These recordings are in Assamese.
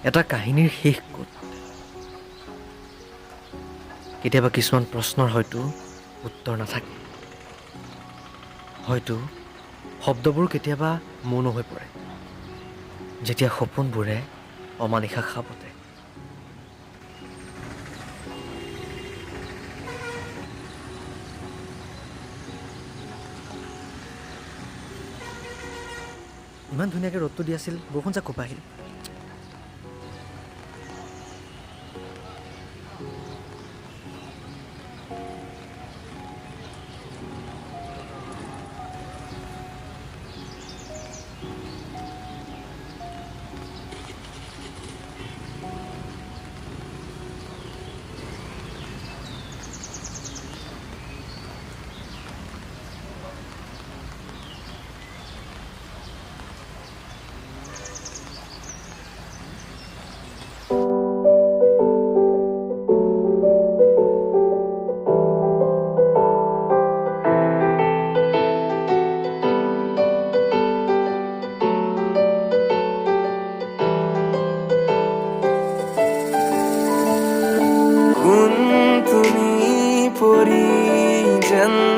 এটা কাহিনীৰ শেষ ক'ত? কেতিয়াবা কিছুমান প্ৰশ্নৰ হয়তো উত্তৰ নাথাকে। হয়তো শব্দবোৰ কেতিয়াবা মৌন হৈ পৰে, যেতিয়া সপোনবোৰে অমানিশা সাবতে। ইমান ধুনীয়াকৈ ৰ'দটো দি আছিল, বৰষুণ যাক কোপা আহিল।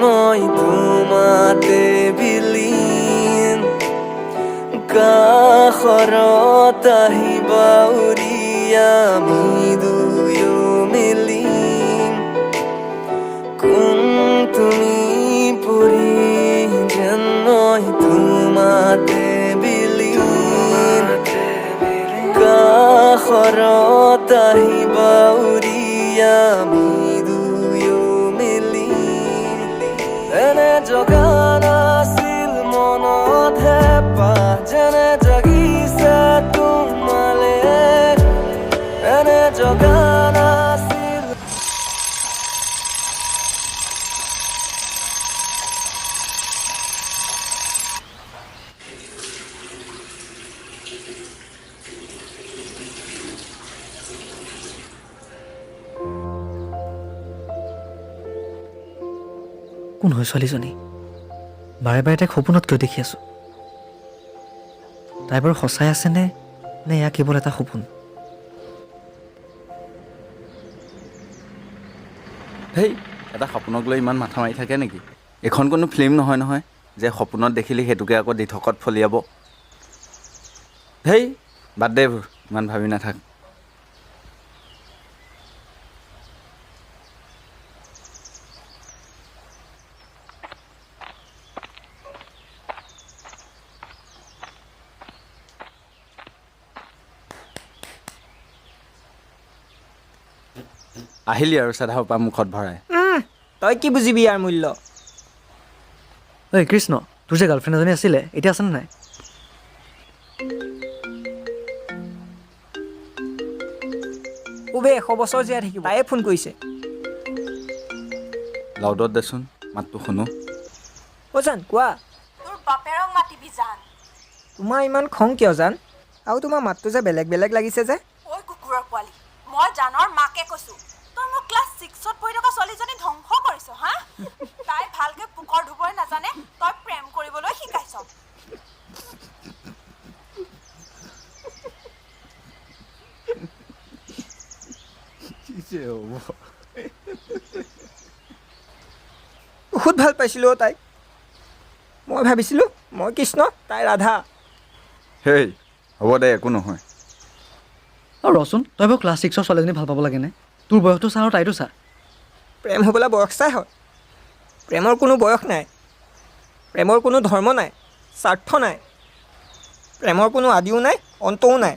মই তোমাতে বিলীন কাষৰত আহিবা উৰি আমি দুয়ো মিলিম কোন তুমি পৰি যেন মই তোমাতে বিলীন কাষৰত আহিবা উৰি আমি এনে জগা নাছিল মনত হেঁপাহ যেনে জাগিছে তোমালে এনে জগা নাছিল কোন হয় ছোৱালীজনী? বাৰে বাৰে তাইক সপোনত কিয় দেখি আছোঁ? তাই বাৰু সঁচাই আছেনে নে এয়া কেৱল এটা সপোন? হেই, এটা সপোনক লৈ ইমান মাথা মাৰি থাকে নেকি? এইখন কোনো ফিল্ম নহয় নহয় যে সপোনত দেখিলি সেইটোকে আকৌ দিঠকত ফলিয়াব। হেই, বাদ দে এইবোৰ, ইমান ভাবি নাথাক। আহিলি আৰু চাধাৰ পৰা মুখত ভৰাই। তই কি বুজিবি ইয়াৰ মূল্য? ঐ কৃষ্ণ, তোৰ যে গাৰ্লফ্ৰেণ্ড এজনী আছিলে, এতিয়া আছেনে নাই? উবে 100 বছৰ জীয়াই থাকিব, তাইয়ে ফোন কৰিছে। লাউডত দেচোন, মাতটো শুনো। অ' জান, কোৱা। তোৰ বাপেৰক মাতিবি জান। তোমাৰ ইমান খং কিয় জান? আৰু তোমাৰ মাতটো যে বেলেগ বেলেগ লাগিছে যে? ঐ কুকুৰৰ পোৱালি, মই জানৰ মাকে কৈছোঁ, তই মোক ক্লাছ 6ত পঢ়ি থকা ছোৱালীজনী ধ্বংস কৰিছ, হা? তাই ভালকৈ পোকৰ ধুবই নাজানে, তই প্ৰেম কৰিবলৈ শিকাইছ। বহুত ভাল পাইছিলোঁ তাইক। মই ভাবিছিলোঁ মই কৃষ্ণ, তাই ৰাধা। হেই, হ'ব দে, একো নহয়। আৰু ৰচোন, তই বাৰু ক্লাছ 6ৰ ছোৱালীজনী ভাল পাব লাগেনে? তোৰ বয়সটো চা আৰু তাইতো চা। প্ৰেম হ'বলৈ বয়স চাই হয়? প্ৰেমৰ কোনো বয়স নাই। প্ৰেমৰ কোনো ধৰ্ম নাই, স্বাৰ্থ নাই। প্ৰেমৰ কোনো আদিও নাই, অন্তও নাই।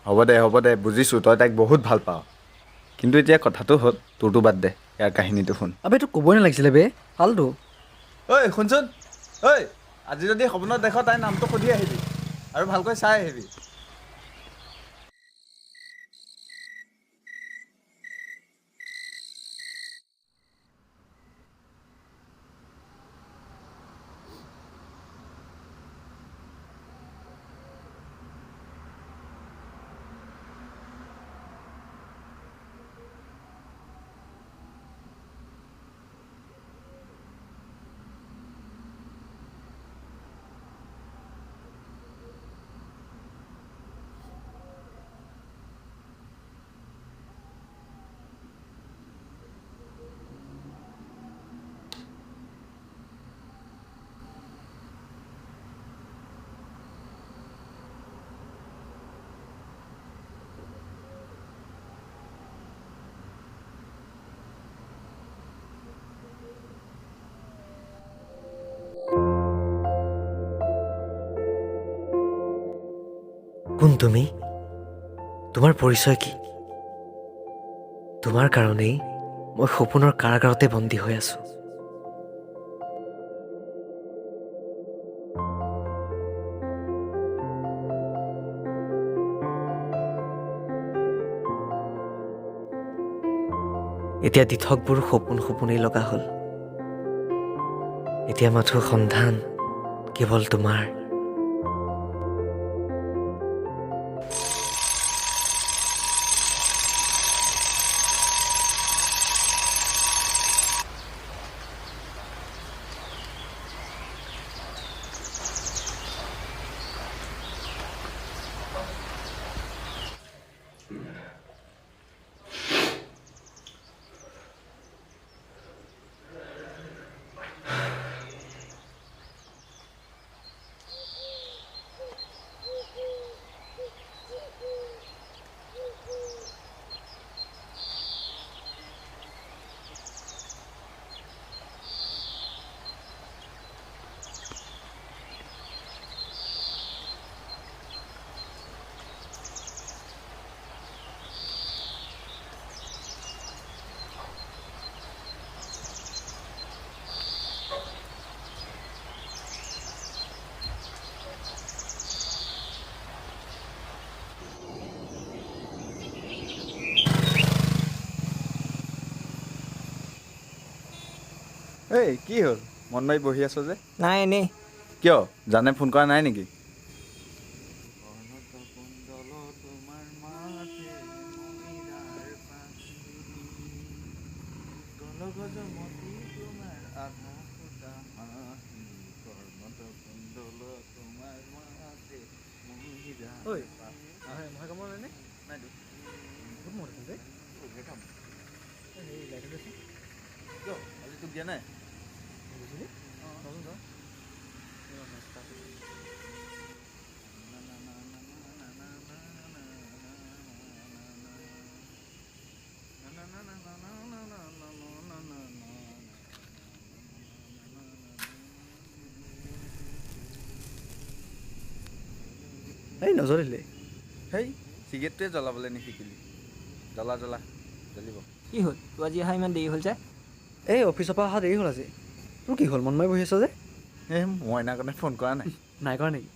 হ'ব দে, বুজিছোঁ তই তাইক বহুত ভাল পাৱ। কিন্তু এতিয়া কথাটো হ'ল, তোৰতো বাদ দে, ইয়াৰ কাহিনীটো শুন। আবে তোক ক'বই নালাগিছিলে বে, ফাল্টু। ঐ শুনচোন, ঐ আজি যদি সপোনত দেখ তাইৰ নামটো সুধি আহিবি আৰু ভালকৈ চাই আহিবি। কোন তুমি? তোমাৰ পৰিচয় কি? তোমাৰ কাৰণেই মই সপোনৰ কাৰাগাৰতে বন্দী হৈ আছো। এতিয়া দিঠকবোৰ সপোন সপোনেই লগা হ'ল। এতিয়া মাথো সন্ধান কেৱল তোমাৰ। এই কি হ'ল মন মাৰি বহি আছ যে? নাই এনেই। কিয় জানে ফোন কৰা নাই নেকি? ঐ মহে কামোৰা নাই নে? নাইতো। বহুত মহ দেখোন দেই। হেৰি লাইট দেচোন। কিয় আজি তোক দিয়া নাই? বুজিলি? চাচোন চা। এই নজ্বলিলে। সেই চিগাৰেটটোৱে জ্বলাবলৈ নিশিকিলি। জ্বলা জ্বলা জ্বলিব। কি হ'ল তোৰ আজি অহা ইমান দেৰি হ'ল যে? এই অফিচৰ পৰা অহা দেৰি হ'ল আজি। তোৰ কি হ'ল মন মাৰি বহি আছ যে? এই মইনা কাৰণে ফোন কৰা নাই। নাই কৰা নেকি?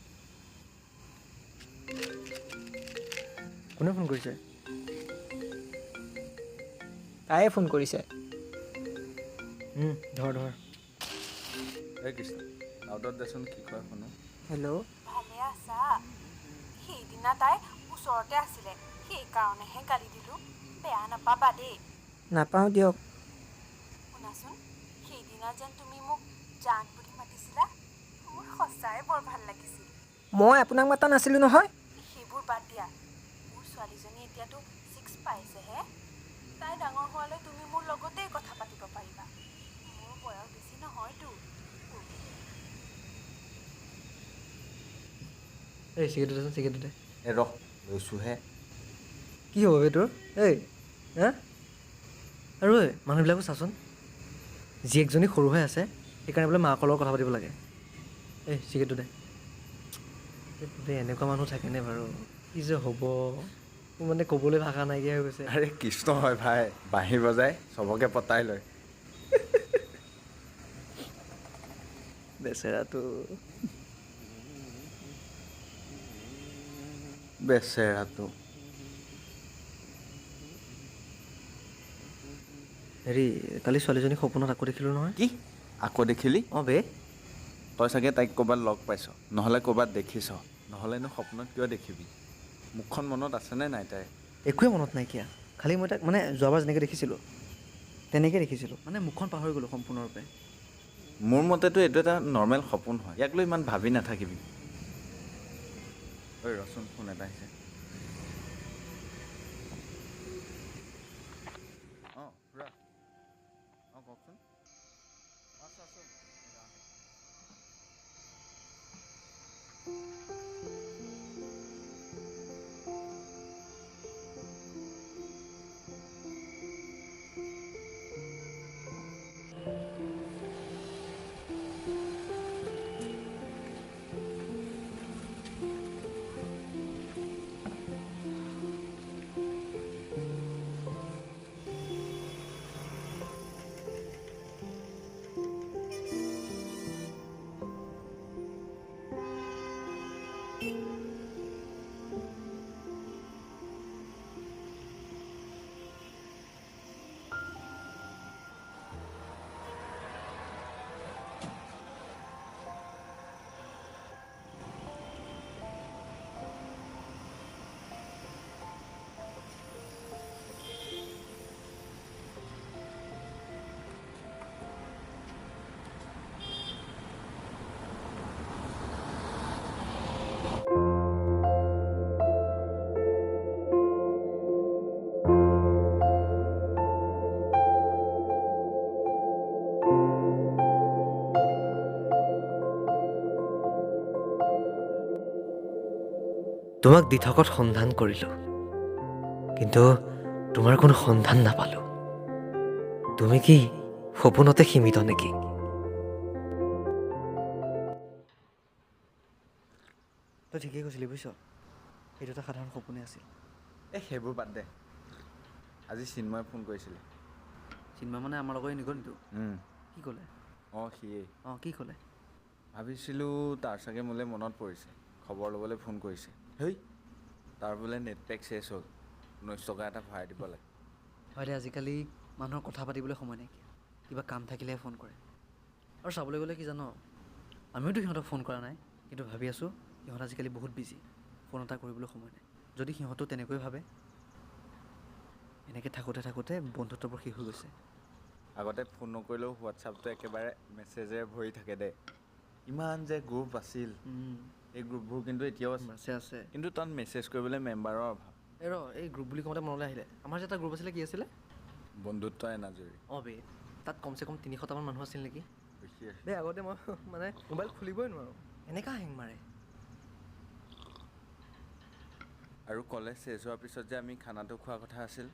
কোনে ফোন কৰিছে? তাইয়ে ফোন কৰিছে। ধৰ ধৰ। এই কৃষ্ণ আউটত দেচোন কি কয় শুনো। হেল্ল'। ভালে আছা? সেইদিনা তাই ওচৰতে আছিলে, সেইকাৰণেহে গালি দিলোঁ। বেয়া নাপাবা দেই। নাপাওঁ দিয়ক। শুনাচোন, সেইদিনা যেন তুমি মোক জান বুলি মাতিছিলা, মোৰ সঁচাই বৰ ভাল লাগিছিল। মই আপোনাক মাতা নাছিলোঁ নহয়। সেইবোৰ বাদ দিয়া। মোৰ ছোৱালীজনী এতিয়াতো 6 পাইছেহে। তাই ডাঙৰ হোৱালৈ তুমি মোৰ লগতেই কথা পাতিব পাৰিবা। মোৰ বয়স বেছি নহয়তো। এই চিগাৰেট দেচোন চিগাৰেট দে। এই ৰহ লৈছোহে। কি হ'ব বে তোৰ? এই হা আৰু ঐ মানুহবিলাকো চাচোন, জীয়েকজনী সৰু হৈ আছে সেইকাৰণে বোলে মাকৰ লগত কথা পাতিব লাগে। এই চিগাৰেটটো দে। এনেকুৱা মানুহ থাকেনে বাৰু? কি যে হ'ব, মোৰ মানে ক'বলৈ ভাষা নাইকিয়া হৈ গৈছে। আৰে কৃষ্ণ হয় ভাই, বাঁহী বজাই চবকে পতাই লয়। বেচেৰাটো। বেচেৰাটো। হেৰি কালি ছোৱালীজনী সপোনত আকৌ দেখিলোঁ নহয়। কি আকৌ দেখিলি? অঁ বে। তই চাগে তাইক ক'ৰবাত লগ পাইছ, নহ'লে ক'ৰবাত দেখিছ, নহ'লেনো সপোনত কিয় দেখিবি? মুখখন মনত আছেনে নাই তাইৰ? একোৱে মনত নাইকিয়া। খালি মই তাক মানে যোৱাবাৰ যেনেকৈ দেখিছিলোঁ তেনেকৈ দেখিছিলোঁ, মানে মুখখন পাহৰি গ'লোঁ সম্পূৰ্ণৰূপে। মোৰ মতেতো এইটো এটা নৰ্মেল সপোন হয়, ইয়াক লৈ ইমান ভাবি নাথাকিবি। ঐ ৰচোন ফোন এটা আহিছে। অঁ খুৰা। অঁ কওকচোন। আছোঁ আছোঁ। তোমাক দিঠকত সন্ধান কৰিলোঁ, কিন্তু তোমাৰ কোনো সন্ধান নাপালোঁ। তুমি কি সপোনতে সীমিত নেকি? তই ঠিকেই কৈছিলি বুজিছ, সেইটো এটা সাধাৰণ সপোনে আছিল। এই সেইবোৰ বাদ দে। আজি চিন্ময়ে ফোন কৰিছিলে। চিন্ময় মানে আমাৰ লগত নিগল নিতো কি ক'লে? অঁ সিয়েই। অঁ কি ক'লে? ভাবিছিলোঁ তাৰ চাগে মোলৈ মনত পৰিছে, খবৰ ল'বলৈ ফোন কৰিছে। হেই, তাৰ বোলে নেট পেক শেষ হ'ল, 19 টকা এটা ভৰাই দিব লাগে। হয় দে, আজিকালি মানুহৰ কথা পাতিবলৈ সময় নাইকিয়া, কিবা কাম থাকিলেহে ফোন কৰে। আৰু চাবলৈ গ'লে কি জান, আমিওতো সিহঁতক ফোন কৰা নাই, কিন্তু ভাবি আছোঁ সিহঁত আজিকালি বহুত বিজি, ফোন এটা কৰিবলৈ সময় নাই। যদি সিহঁতো তেনেকৈ ভাবে, এনেকৈ থাকোঁতে থাকোঁতে বন্ধুত্ববোৰ শেষ হৈ গৈছে। আগতে ফোন নকৰিলেও হোৱাটছআপটো একেবাৰে মেছেজেৰে ভৰি থাকে দে। ইমান যে গ্ৰুপ আছিল, এই গ্ৰুপবোৰ কিন্তু এতিয়াও আছে। আছে। কিন্তু তাত মেছেজ কৰিবলৈ মেম্বাৰৰ অভাৱ। এই এই গ্ৰুপ বুলি কওঁতে মনলৈ আহিলে, আমাৰ যে এটা গ্ৰুপ আছিলে, কি আছিলে? বন্ধুত্ব এনাজৰী। অঁ বে, তাত কমচে কম 300টামান মানুহ আছিল নেকি? বেছি আছে। বে আগতে মই মানে মোবাইল খুলিবই নোৱাৰোঁ, এনেকুৱা হেং মাৰে। আৰু কলেজ শেষ হোৱাৰ পিছত যে আমি খানাটো খোৱাৰ কথা আছিল,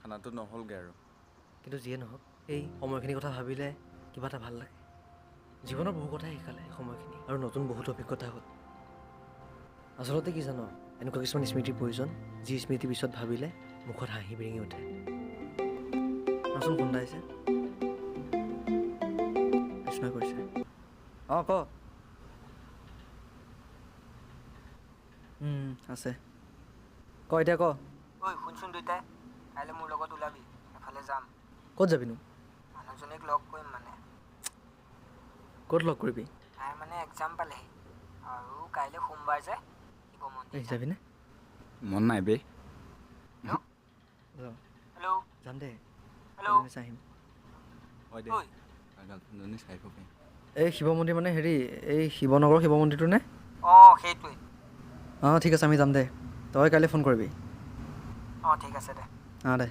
খানাটো নহ'লগৈ আৰু। কিন্তু যিয়ে নহওক, এই সময়খিনিৰ কথা ভাবিলে কিবা এটা ভাল লাগে। জীৱনৰ বহু কথাই শিকালে এই সময়খিনি, আৰু নতুন বহুত অভিজ্ঞতা হ'ল। আচলতে কি জানো, এনেকুৱা কিছুমান স্মৃতিৰ প্ৰয়োজন, যি স্মৃতিৰ পিছত ভাবিলে মুখত হাঁহি বিৰিঙি উঠে। আচোন ফোন এটা আহিছে। কৃষ্ণই কৰিছে। অঁ ক। আছে। ক এতিয়া ক। ঐ শুনচোন দুইটাই, কাইলৈ মোৰ লগত ওলাবি, এফালে যাম। ক'ত যাবিনো? মানুহজনীক লগ কৰিম মানে। ক'ত লগ কৰিবি? তাই মানে এক্সাম পালেহি, আৰু কাইলৈ সোমবাৰ যে, শিৱ মন্দিৰ যাম। যাবিনে? মন নাই বে। হেল্ল'। যাম দে। হেল্ল'। চাই আহিম। হয় দে, ঐ গাৰ্লফ্ৰেণ্ডজনী চাই আহিব পাৰিম। এই শিৱ মন্দিৰ মানে হেৰি, এই শিৱনগৰৰ শিৱ মন্দিৰটো নে? অঁ সেইটোৱে। অঁ ঠিক আছে, আমি যাম দে। তই কাইলৈ ফোন কৰিবি। অঁ ঠিক আছে দে। অঁ দে।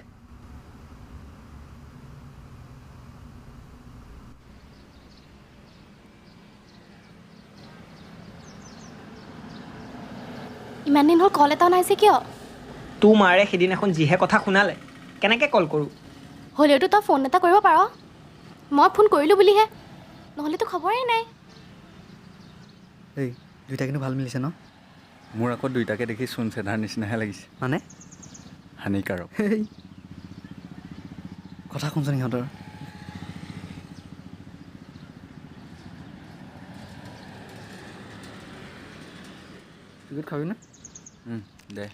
ইমান দিন হ'ল কল এটাও নাইছে কিয়? তোৰ মাৰে সেইদিনাখন যিহে কথা শুনালে, কেনেকৈ কল কৰোঁ? হ'লেওতো তই ফোন এটা কৰিব পাৰ। মই ফোন কৰিলোঁ বুলিহে, নহ'লেতো খবৰেই নাই। এই দুইটা কিন্তু ভাল মিলিছে ন? মোৰ আকৌ দুইটাকে দেখি চোন চেধাৰ নিচিনাহে লাগিছে। মানে? হানিকাৰক। সেই কথা শুনচোন সিহঁতৰ। টিকট খাবি নে? দে।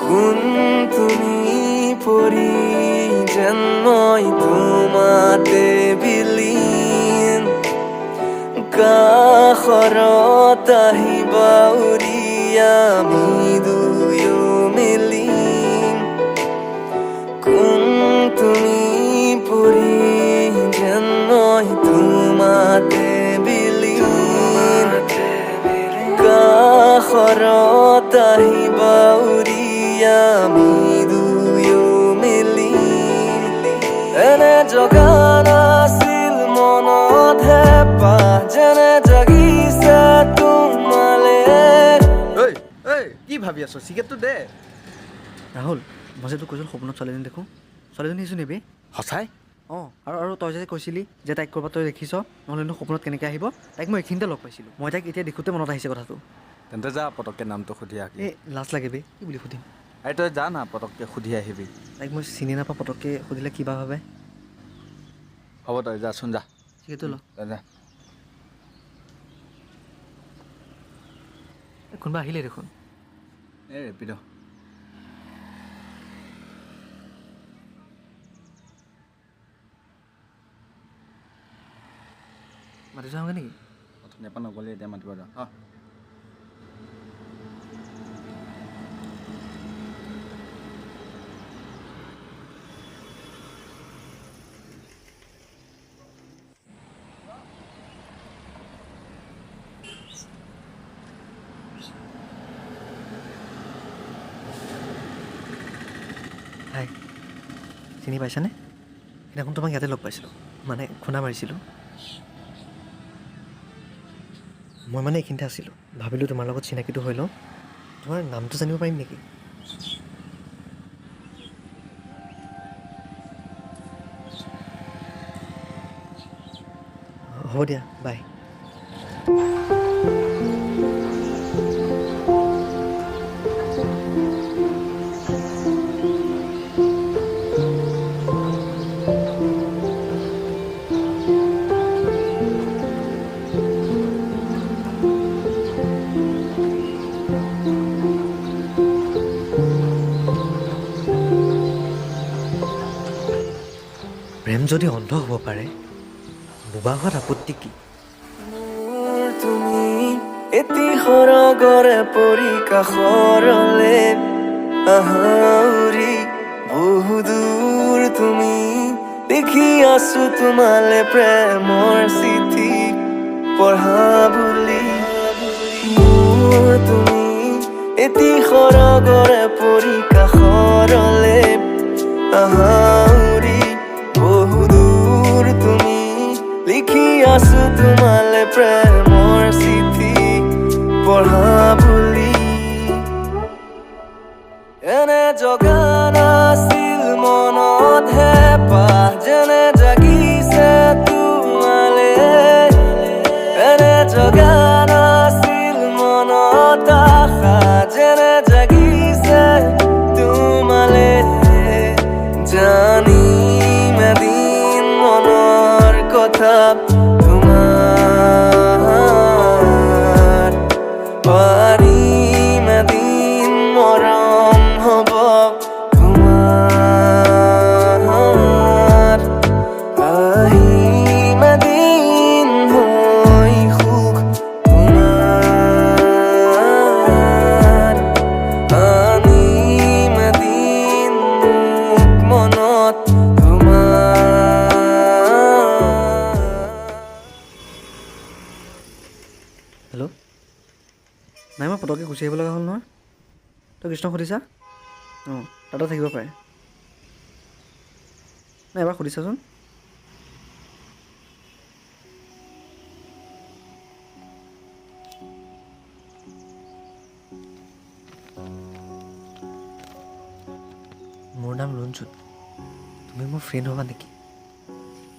কোন তুমি পৰি যেন মই তোমাতে বিলীন, কাষৰত আহিবা উৰি আমি দুয়ো মিলিম। কোন তুমি পৰি যেন মই তোমাতে বিলীন, কাষৰত আহিবা উৰি আমি দুয়ো মিলি। এনে জগা নাছিল মনত হেঁপাহ, যেনে জাগিছে তোমালে। ঐ ঐ, কি ভাবি আছ? চিগাৰেটটো দে। ৰাহুল, মই যে তোক কৈছিলোঁ সপোনত ছোৱালীজনী দেখোঁ, ছোৱালীজনী আহিছোঁ নেবি? সঁচাই? অঁ, আৰু তই যে কৈছিলি যে তাইক ক'ৰবাত তই দেখিছ, নহ'লেনো সপোনত কেনেকৈ আহিব? তাইক মই এইখিনিতে লগ পাইছিলোঁ। মই তাইক এতিয়া দেখোঁতে মনত আহিছে কথাটো। তেন্তে যা পটককৈ নামটো সুধি আহি। এই লাজ লাগে বে, কি বুলি সুধিম? আৰে তই যা না, পটককৈ সুধি আহিবি। তাইক মই চিনি নাপাওঁ, পটককৈ সুধিলে কিবা ভাবে। হ'ব তই যাচোন যা। চিগাৰেটটো ল। তই যা। কোনোবা আহিলে দেখোন। এই ৰেপিড'। মাতি থৈ আহোঁগৈ নেকি? অথনিৰ পৰা নগ'লে এতিয়া মাতিব যা। হাই চিনি পাইছানে? সেইদিনাখন তোমাক ইয়াতে লগ পাইছিলোঁ মানে খুন্দা মাৰিছিলোঁ। মই মানে এইখিনিতে আছিলোঁ, ভাবিলোঁ তোমাৰ লগত চিনাকিটো হৈ লওঁ। তোমাৰ নামটো জানিব পাৰিম নেকি? হ'ব দিয়া, বাই। প্ৰেম যদি অন্ধ হ'ব পাৰে, বোবা হোৱাত আপত্তি কি? মোৰ তুমি এটি সৰগৰে পৰি কাষৰলে আহাউৰি বহুদূৰ তুমি লিখি আছো তোমালে প্ৰেমৰ চিঠি পঢ়া বুলি। মোৰ তুমি এটি সৰগৰে পৰি কাষৰলে আহাউৰি বহুদূৰ তুমি লিখি আছো তোমালে প্ৰেমৰ চিঠি পঢ়া বুলি। এনে জগা নাছিল মনত হেঁপাহ যেনে জাগিছে তোমালে, এনে জগা নাছিল মনত আশা যেনে জাগিছে তোমালে। জানিম এদিন মনৰ কথা তোমাৰ, পাৰিম এদিন মৰম হ'ব তোমাৰ, আহিম এদিন হৈ সুখ তোমাৰ, আনিম এদিন মোক মনত হেল্ল', নাই মই পটককৈ গুচি আহিব লগা হ'ল নহয়। তই কৃষ্ণক সুধিছা? অঁ তাতে থাকিব পাৰে। নাই এবাৰ সুধিছাচোন। মোৰ নাম ৰুণজুত। তুমি মোৰ ফ্ৰেণ্ড হ'বা নেকি?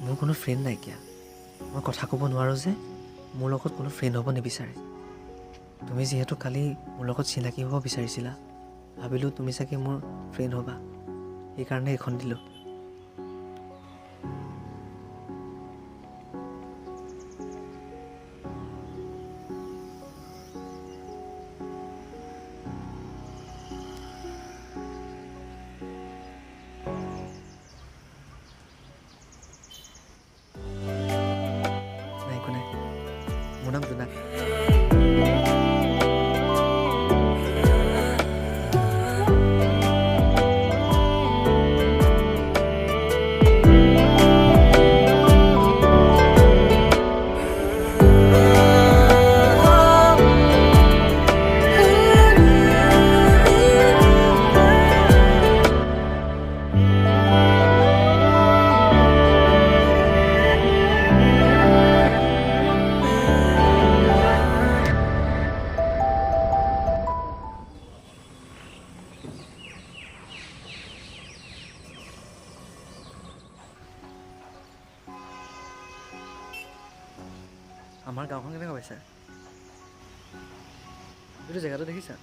মোৰ কোনো ফ্ৰেণ্ড নাইকিয়া। মই কথা ক'ব নোৱাৰোঁ যে মোৰ লগত কোনো ফ্ৰেণ্ড হ'ব নিবিচাৰে। তুমি যিহেতু কালি মোৰ লগত চিনাকি হ'ব বিচাৰিছিলা, ভাবিলোঁ তুমি চাগে মোৰ ফ্ৰেণ্ড হ'বা, সেইকাৰণে এইখন দিলোঁ। নাই একো নাই, মোৰ নাম জোনাক। আমাৰ গাঁওখন কেনেকুৱা পাইছা? এইটো জেগাটো দেখিছা?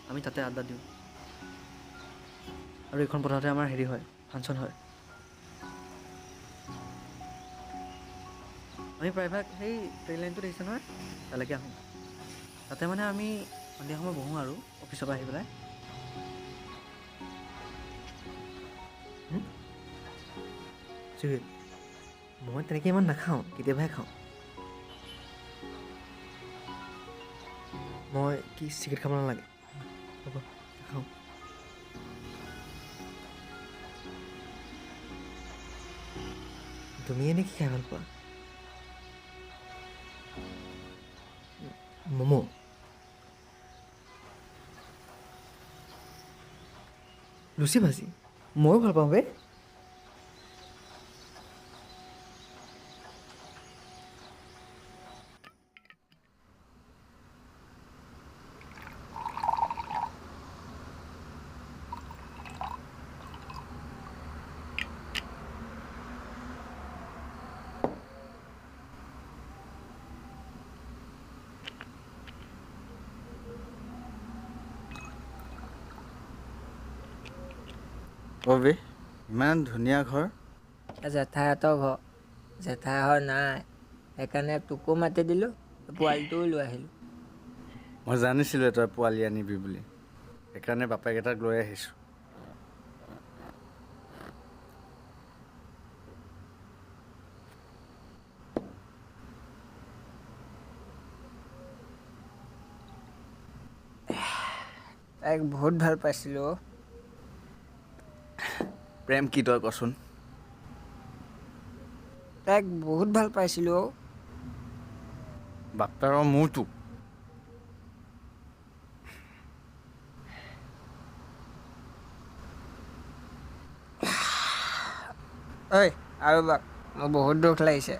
আমি তাতে আড্ডা দিওঁ। আৰু এইখন পথাৰতে আমাৰ হেৰি হয়, ফাংচন হয়। আমি প্ৰায়ভাগ সেই ট্ৰেইন লাইনটো দেখিছা নহয়, তালৈকে আহোঁ। তাতে মানে আমি সন্ধিয়া সময় বহোঁ আৰু অফিচৰ পৰা আহি পেলাই। চিৰিয়েল মই তেনেকৈ ইমান নাখাওঁ, কেতিয়াবাহে খাওঁ। মই কি চিগাৰেট খাব নালাগে? হ'ব নাখাওঁ। তুমি এনেই কি খাই ভাল পোৱা? ম'ম', লুচি ভাজি। ময়ো ভাল পাওঁ বে অ' বে ইমান ধুনীয়া ঘৰ জেঠাইহঁতৰ ঘৰ জেঠাইহঁত নাই সেইকাৰণে তোকো মাতি দিলোঁ পোৱালিটোও লৈ আহিলোঁ মই জানিছিলোঁ তই পোৱালি আনিবি বুলি সেইকাৰণে বাপেকেইটাক লৈ আহিছোঁ তাইক বহুত ভাল পাইছিলোঁ অ'। প্ৰেম কি তই কচোন তাইক বহুত ভাল পাইছিলোঁ অ'। বাপেৰৰ মোৰতো ঐ আৰু বাক মোৰ বহুত দুখ লাগিছে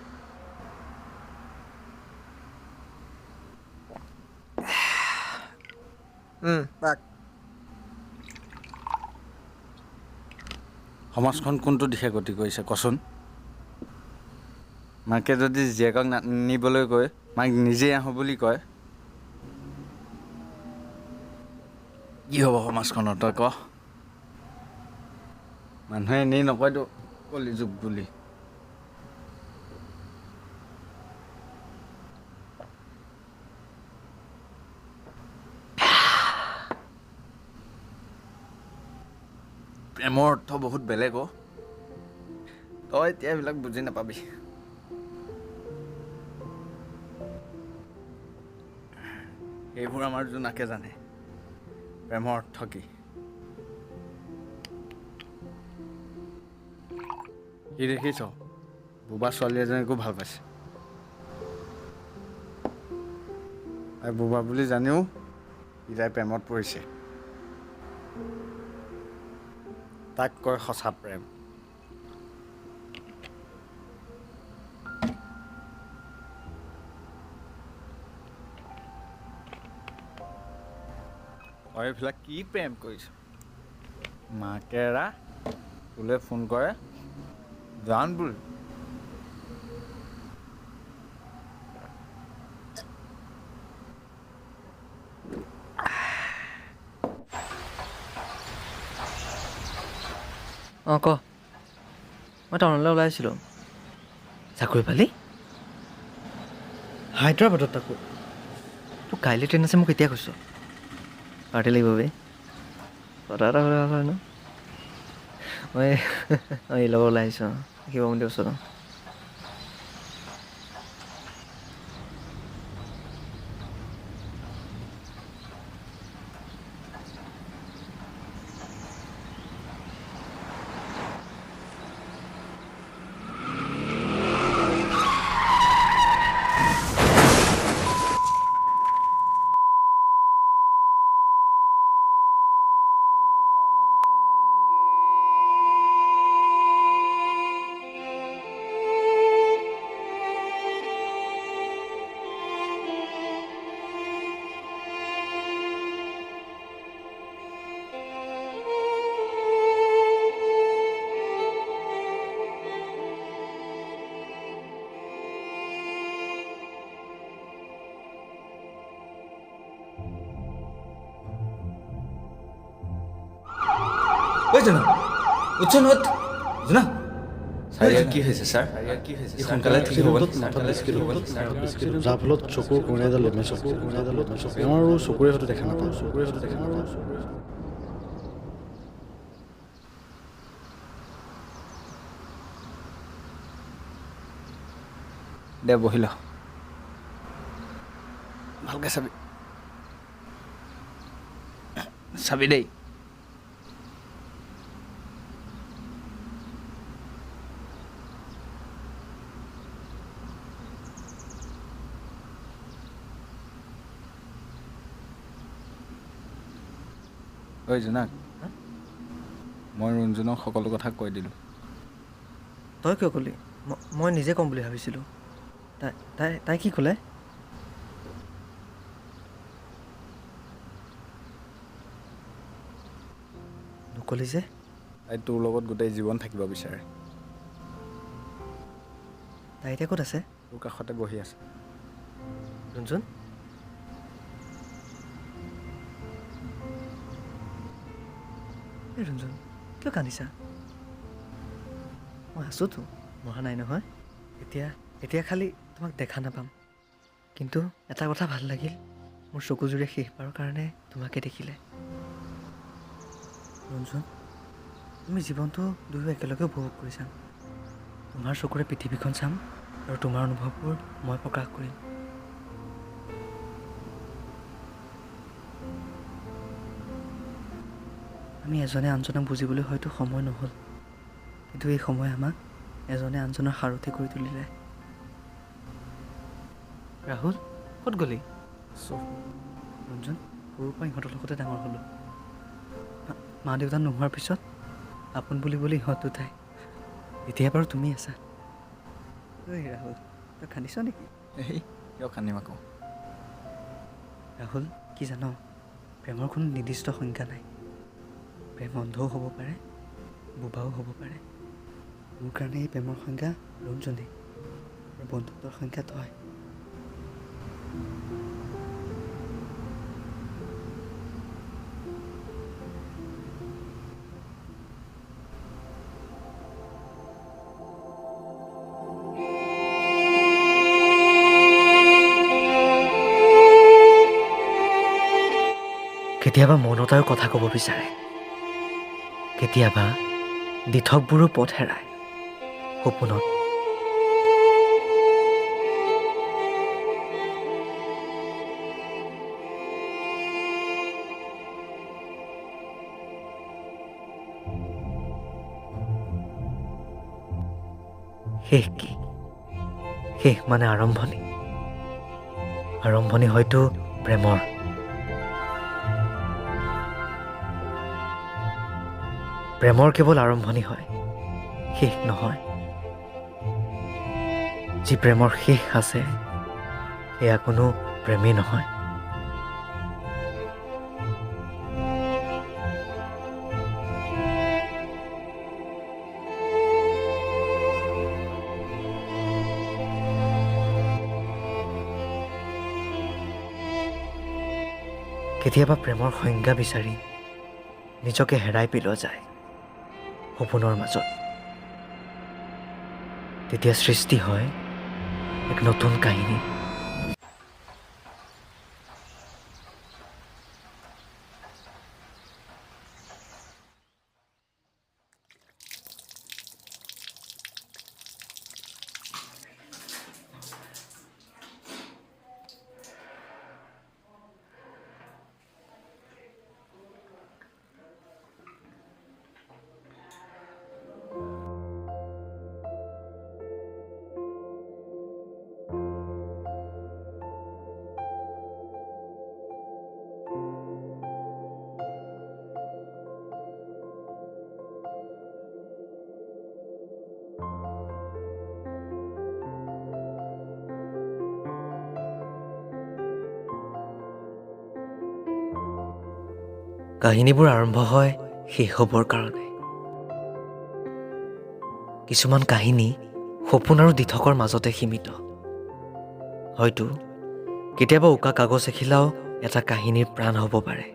বাক সমাজখন কোনটো দিশে গতি কৰিছে কচোন মাকে যদি জীয়েকক নিবলৈ কয় মাক নিজেই আহোঁ বুলি কয় কি হ'ব সমাজখনত তই ক মানুহে এনেই নকয়তো কলিযুগ বুলি প্ৰেমৰ অৰ্থ বহুত বেলেগ অ' তই এতিয়া এইবিলাক বুজি নাপাবি এইবোৰ আমাৰ জোনাকে জানে প্ৰেমৰ অৰ্থ কি কি দেখিছ বোবা ছোৱালী এজনীকো ভাল পাইছে আৰু বোবা বুলি জানিও ইতাই প্ৰেমত পৰিছে তাক কয় সঁচা প্ৰেম তই এইবিলাক কি প্ৰেম কৰিছ মাকেৰা তোলে ফোন কৰে জান বুলি অঁ ক মই টাউনলৈ ওলাইছিলোঁ চাকৰি পালি হায়দৰাবাদত তাকো তোৰ কাইলৈ ট্ৰেইন আছে মোক এতিয়া কৈছ পাৰ্টি লাগিব বে কথা এটা হ'লে ভাল হয় ন মই এই লগত ওলাই আহিছোঁ শিৱ মন্দিৰ ওচৰত ঐ জোনা উঠছোন উঠ জোনা চাৰিয়াৰ কি হৈছে ছাৰ ই সোনকালে ঠিক হ'ব যাৰ ফলত চকুৰ কোণেডাল তেওঁৰ আৰু চকুৰে হয়তো দেখা নাপাওঁ দে বহি ল ভালকৈ চাবি চাবি দেই ঐ জোনাক মই ৰঞ্জনক সকলো কথা কৈ দিলোঁ। তই কিয় ক'লি? মই নিজে ক'ম বুলি ভাবিছিলোঁ। তাই কি ক'লে? নক'লি যে? তাই তোৰ লগত গোটেই জীৱন থাকিব বিচাৰে। তাই এতিয়া ক'ত আছে? তোৰ কাষতে বহি আছে। ৰঞ্জন? এই ৰঞ্জন, কিয় কান্দিছা? মই আছোঁতো, মৰা নাই নহয়। এতিয়া খালি তোমাক দেখা নাপাম। কিন্তু এটা কথা ভাল লাগিল, মোৰ চকুযোৰে শেষবাৰৰ কাৰণে তোমাকে দেখিলে। ৰঞ্জন, তুমি জীৱনটো দুয়ো একেলগে উপভোগ কৰি চাম। তোমাৰ চকুৰে পৃথিৱীখন চাম আৰু তোমাৰ অনুভৱবোৰ মই প্ৰকাশ কৰিম। আমি এজনে আনজনক বুজিবলৈ হয়তো সময় নহ'ল, কিন্তু এই সময় আমাক এজনে আনজনৰ সাৰথি কৰি তুলিলে। ৰাহুল, ক'ত গ'লি? ৰঞ্জন, সৰুৰ পৰা ইহঁতৰ লগতে ডাঙৰ হ'লোঁ। মা দেউতা নোহোৱাৰ পিছত আপোন বুলিবলৈ ইহঁত দুটাই। এতিয়া বাৰু তুমি আছা। ঐ ৰাহুল, তই কান্দিছ নেকি? এই কিয় কান্দিম আকৌ? ৰাহুল, কি জান, প্ৰেমৰ কোনো নিৰ্দিষ্ট সংজ্ঞা নাই। প্ৰেম অন্ধও হ'ব পাৰে, বোবাও হ'ব পাৰে। মোৰ কাৰণে এই প্ৰেমৰ সংজ্ঞা ৰঞ্জনেই আৰু বন্ধুত্বৰ সংজ্ঞা তই। কেতিয়াবা মনতায়ো কথা ক'ব বিচাৰে, কেতিয়াবা দিঠকবোৰো পথ হেৰায় সপোনত। শেষ কি? শেষ মানে আৰম্ভণি। আৰম্ভণি হয়তো প্ৰেমৰ। প্ৰেমৰ কেৱল আৰম্ভণি হয়, শেষ নহয়। যি প্ৰেমৰ শেষ আছে সেয়া কোনো প্ৰেমেই নহয়। কেতিয়াবা প্ৰেমৰ সংজ্ঞা বিচাৰি নিজকে হেৰাই পেলোৱা যায় সপোনৰ মাজত। তেতিয়া সৃষ্টি হয় এক নতুন কাহিনী। কাহিনীবোৰ আৰম্ভ হয় শেষ হ'বৰ কাৰণে। কিছুমান কাহিনী সপোন আৰু দিঠকৰ মাজতে সীমিত। হয়তো কেতিয়াবা উকা কাগজ এখিলাও এটা কাহিনীৰ প্ৰাণ হ'ব পাৰে।